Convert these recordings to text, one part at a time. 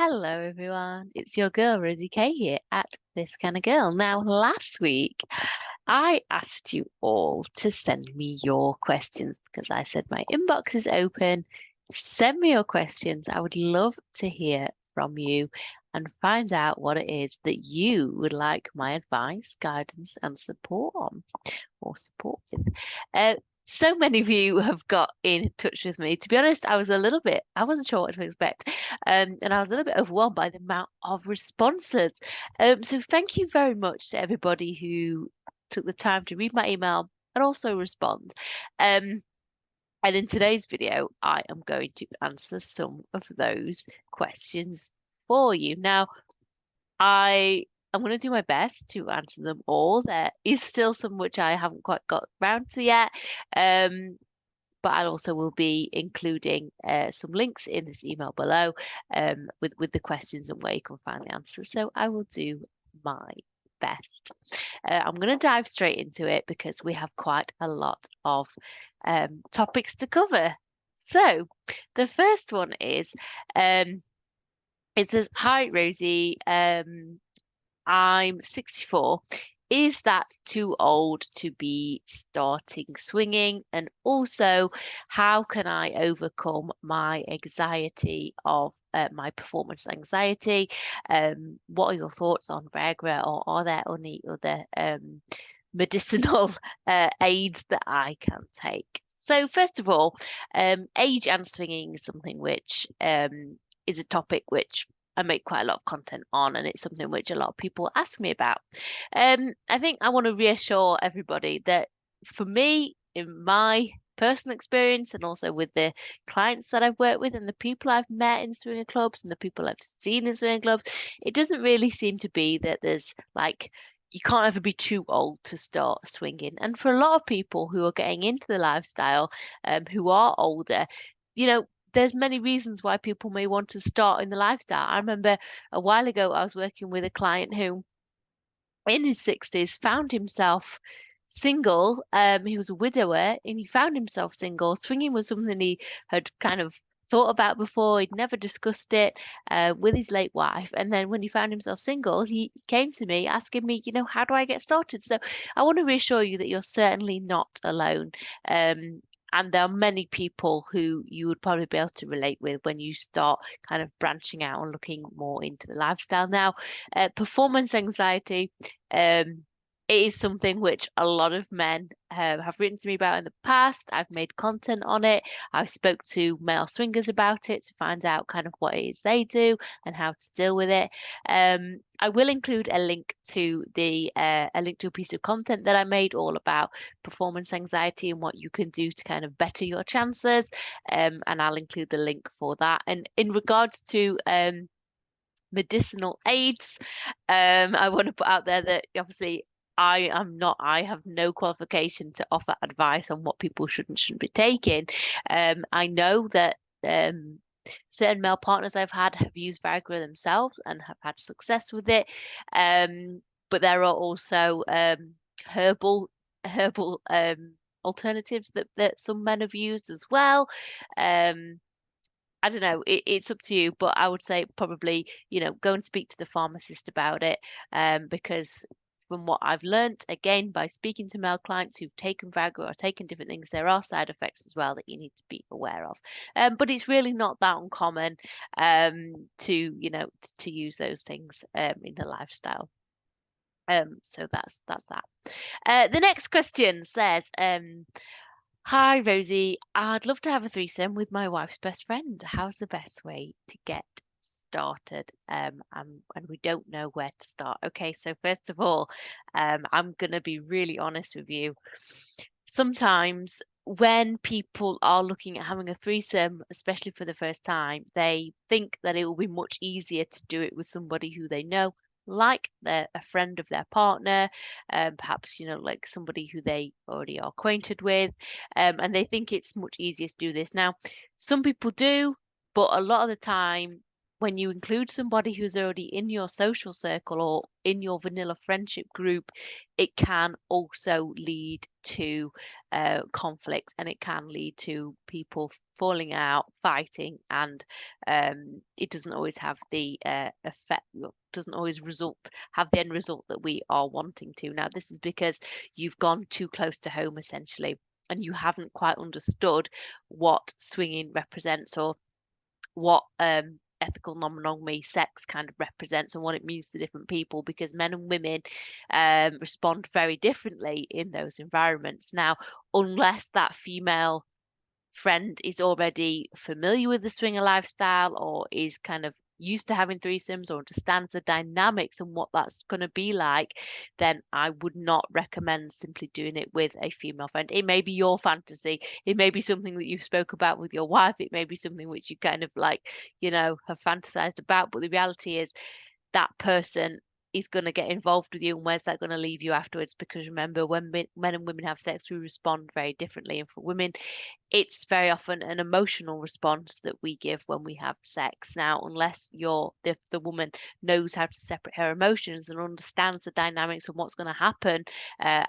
Hello, everyone. It's your girl, Rosie K, here at ThisKindaGirl. Now, last week, I asked you all to send me your questions because I said my inbox is open. Send me your questions. I would love to hear from you and find out what it is that you would like my advice, guidance, and support on or support with. So many of you have got in touch with me. To be honest, I wasn't sure what to expect. And I was a little bit overwhelmed by the amount of responses. So thank you very much to everybody who took the time to read my email and also respond. Um, and in today's video, I am going to answer some of those questions for you. Now, I'm going to do my best to answer them all. There is still some which I haven't quite got round to yet. Um, but I also will be including some links in this email below with the questions and where you can find the answers. So I will do my best. I'm going to dive straight into it because we have quite a lot of topics to cover. So the first one is it says, "Hi Rosie, I'm 64. Is that too old to be starting swinging? And also, how can I overcome my anxiety of my performance anxiety? What are your thoughts on Viagra, or are there any other medicinal aids that I can take?" So, first of all, age and swinging is something which is a topic which I make quite a lot of content on, and it's something which a lot of people ask me about. I think I want to reassure everybody that for me, in my personal experience, and also with the clients that I've worked with, and the people I've met in swinger clubs, and the people I've seen in swinger clubs, it doesn't really seem to be that there's like you can't ever be too old to start swinging. And for a lot of people who are getting into the lifestyle, who are older, you know, there's many reasons why people may want to start in the lifestyle. I remember a while ago I was working with a client who in his 60s found himself single. He was a widower and he found himself single. Swinging was something he had kind of thought about before. He'd never discussed it with his late wife. And then when he found himself single, he came to me asking me, how do I get started? So I want to reassure you that you're certainly not alone. And there are many people who you would probably be able to relate with when you start kind of branching out and looking more into the lifestyle. Now, performance anxiety, it is something which a lot of men have written to me about in the past. I've made content on it. I've spoke to male swingers about it to find out kind of what it is they do and how to deal with it. I will include a link to a piece of content that I made all about performance anxiety and what you can do to kind of better your chances. And I'll include the link for that. And in regards to medicinal aids, I want to put out there that obviously I have no qualification to offer advice on what people should and shouldn't be taking. I know that certain male partners I've had have used Viagra themselves and have had success with it. But there are also herbal alternatives that some men have used as well. I don't know, it's up to you, but I would say probably, go and speak to the pharmacist about it. Because from what I've learnt, again, by speaking to male clients who've taken Viagra or taken different things, there are side effects as well that you need to be aware of. But it's really not that uncommon to use those things in the lifestyle. So that's that. The next question says, "Hi Rosie, I'd love to have a threesome with my wife's best friend. How's the best way to get started?" And we don't know where to start. Okay, so first of all, I'm gonna be really honest with you. Sometimes when people are looking at having a threesome, especially for the first time, they think that it will be much easier to do it with somebody who they know, like a friend of their partner, perhaps like somebody who they already are acquainted with, and they think it's much easier to do this. Now, some people do, but a lot of the time when you include somebody who's already in your social circle or in your vanilla friendship group, it can also lead to conflict, and it can lead to people falling out, fighting, and it doesn't always have the effect, doesn't always have the end result that we are wanting to. Now, this is because you've gone too close to home, essentially, and you haven't quite understood what swinging represents, or what ethical non-monogamy sex kind of represents, and what it means to different people, because men and women respond very differently in those environments. Now, unless that female friend is already familiar with the swinger lifestyle, or is kind of used to having threesomes, or understands the dynamics and what that's going to be like, then I would not recommend simply doing it with a female friend. It may be your fantasy, it may be something that you've spoke about with your wife, it may be something which you kind of like, have fantasized about, but the reality is that person is going to get involved with you, and where's that going to leave you afterwards? Because remember, when men and women have sex, we respond very differently, and for women, it's very often an emotional response that we give when we have sex. Now, unless the woman knows how to separate her emotions and understands the dynamics of what's going to happen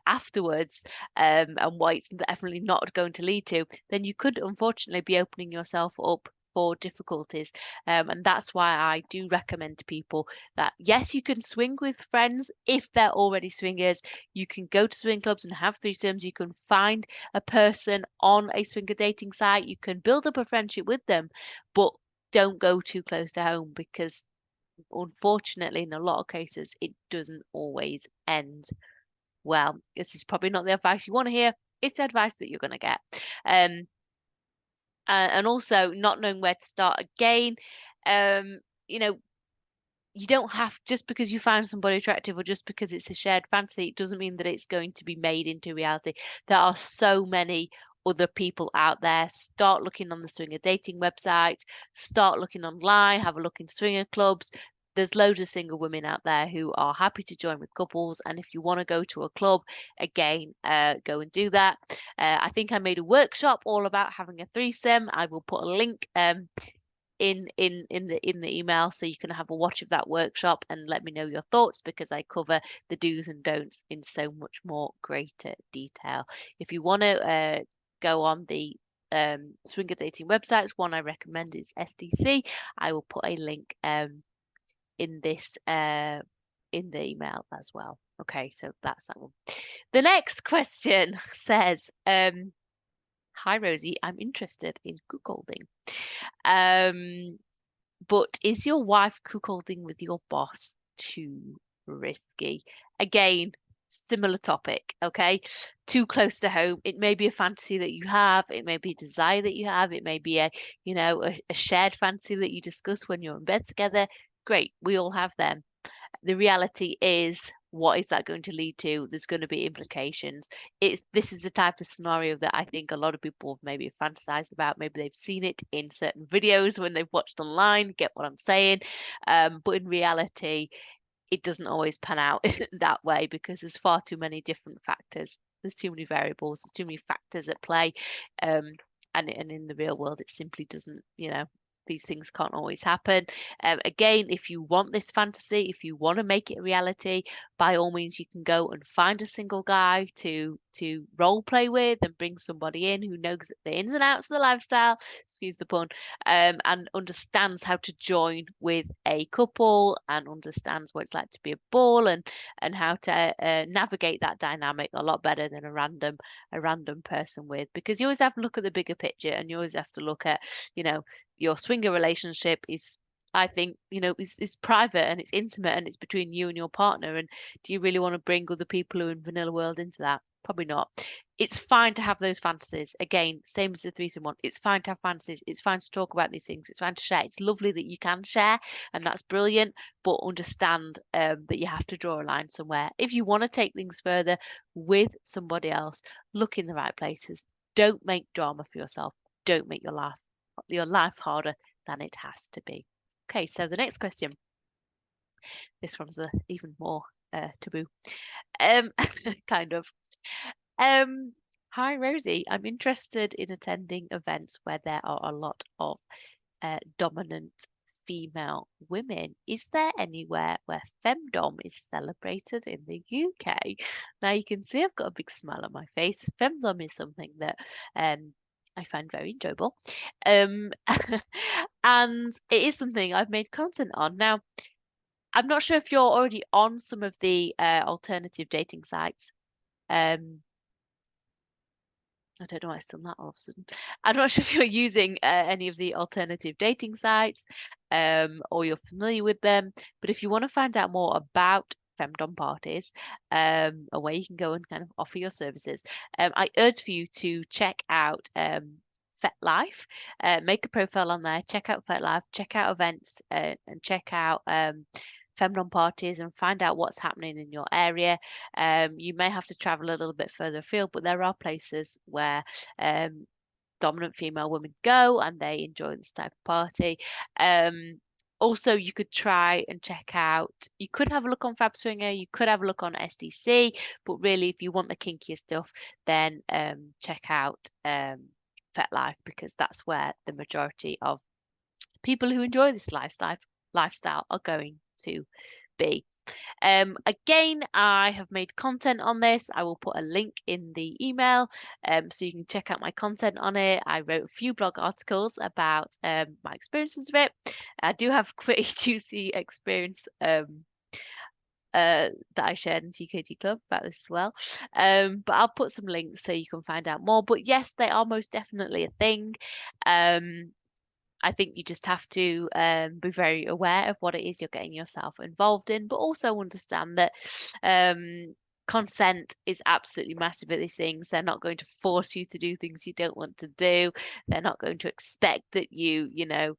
afterwards, and what it's definitely not going to lead to, then you could unfortunately be opening yourself up for difficulties. And that's why I do recommend to people that, yes, you can swing with friends if they're already swingers. You can go to swing clubs and have threesomes. You can find a person on a swinger dating site. You can build up a friendship with them, but don't go too close to home, because unfortunately, in a lot of cases, it doesn't always end well. This is probably not the advice you want to hear. It's the advice that you're going to get. And also not knowing where to start again. You know, you don't have, just because you find somebody attractive, or just because it's a shared fantasy, it doesn't mean that it's going to be made into reality. There are so many other people out there. Start looking on the swinger dating website, start looking online, have a look in swinger clubs. There's loads of single women out there who are happy to join with couples, and if you want to go to a club, again, go and do that. I think I made a workshop all about having a threesome. I will put a link in the email, so you can have a watch of that workshop and let me know your thoughts, because I cover the do's and don'ts in so much more greater detail. If you want to go on the swinger dating websites, one I recommend is SDC. I will put a link in this in the email as well. Okay, so that's that one. The next question says, hi Rosie, I'm interested in cuckolding. But is your wife cuckolding with your boss too risky? Again, similar topic, okay? Too close to home. It may be a fantasy that you have, it may be a desire that you have, it may be a shared fantasy that you discuss when you're in bed together. Great, we all have them. The reality is, what is that going to lead to? There's going to be implications. This is the type of scenario that I think a lot of people have maybe fantasized about. Maybe they've seen it in certain videos when they've watched online, get what I'm saying? But in reality, it doesn't always pan out that way, because there's far too many different factors. There's too many variables, there's too many factors at play. And in the real world, it simply doesn't, these things can't always happen. Again, if you want this fantasy, if you want to make it a reality, by all means, you can go and find a single guy to role play with, and bring somebody in who knows the ins and outs of the lifestyle, excuse the pun, and understands how to join with a couple, and understands what it's like to be a ball, and how to navigate that dynamic a lot better than a random person with, because you always have to look at the bigger picture, and you always have to look at, your swinger relationship is, I think, is private, and it's intimate, and it's between you and your partner. And do you really want to bring other people who are in vanilla world into that? Probably not. It's fine to have those fantasies. Again, same as the threesome one. It's fine to have fantasies. It's fine to talk about these things. It's fine to share. It's lovely that you can share, and that's brilliant. But understand that you have to draw a line somewhere. If you want to take things further with somebody else, look in the right places. Don't make drama for yourself. Don't make your life harder than it has to be. Okay, so the next question. This one's even more taboo. Kind of. Hi Rosie, I'm interested in attending events where there are a lot of dominant female women. Is there anywhere where femdom is celebrated in the UK? Now you can see I've got a big smile on my face. Femdom is something that I find very enjoyable. Um, and it is something I've made content on. Now, I'm not sure if you're already on some of the alternative dating sites. I don't know why it's done that all of a sudden. I'm not sure if you're using any of the alternative dating sites or you're familiar with them. But if you want to find out more about femdom parties, and where you can go and kind of offer your services, I urge for you to check out FetLife. Make a profile on there, check out FetLife, check out events, and check out femdom parties and find out what's happening in your area. You may have to travel a little bit further afield, but there are places where dominant female women go and they enjoy this type of party. Also, you could try and check out, you could have a look on FabSwinger, you could have a look on SDC, but really, if you want the kinkier stuff, then check out FetLife, because that's where the majority of people who enjoy this lifestyle are going to be. Again, I have made content on this. I will put a link in the email so you can check out my content on it. I wrote a few blog articles about my experiences of it. I do have a pretty juicy experience that I shared in TKG Club about this as well. But I'll put some links so you can find out more. But yes, they are most definitely a thing. I think you just have to be very aware of what it is you're getting yourself involved in, but also understand that consent is absolutely massive at these things. They're not going to force you to do things you don't want to do. They're not going to expect that you know,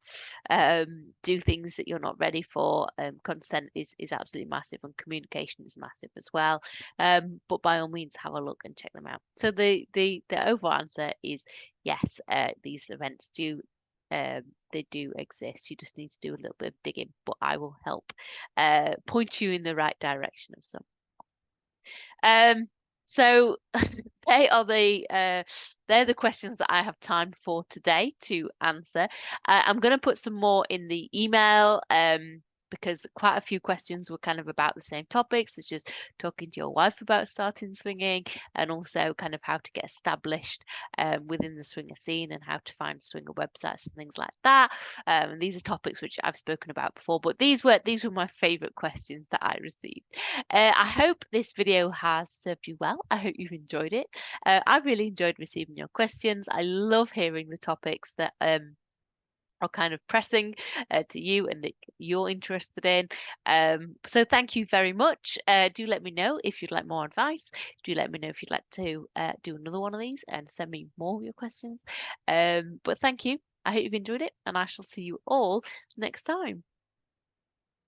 do things that you're not ready for. Consent is absolutely massive, and communication is massive as well. But by all means, have a look and check them out. So the overall answer is yes. These events do they do exist. You just need to do a little bit of digging, but I will help point you in the right direction of some. So they are they're the questions that I have time for today to answer. I'm going to put some more in the email because quite a few questions were kind of about the same topics, such as talking to your wife about starting swinging, and also kind of how to get established within the swinger scene and how to find swinger websites and things like that. And these are topics which I've spoken about before, but these were my favorite questions that I received. I hope this video has served you well. I hope you've enjoyed it. I really enjoyed receiving your questions. I love hearing the topics that are kind of pressing to you and that you're interested in. So thank you very much. Do let me know if you'd like more advice. Do let me know if you'd like to do another one of these and send me more of your questions. But thank you. I hope you've enjoyed it, and I shall see you all next time.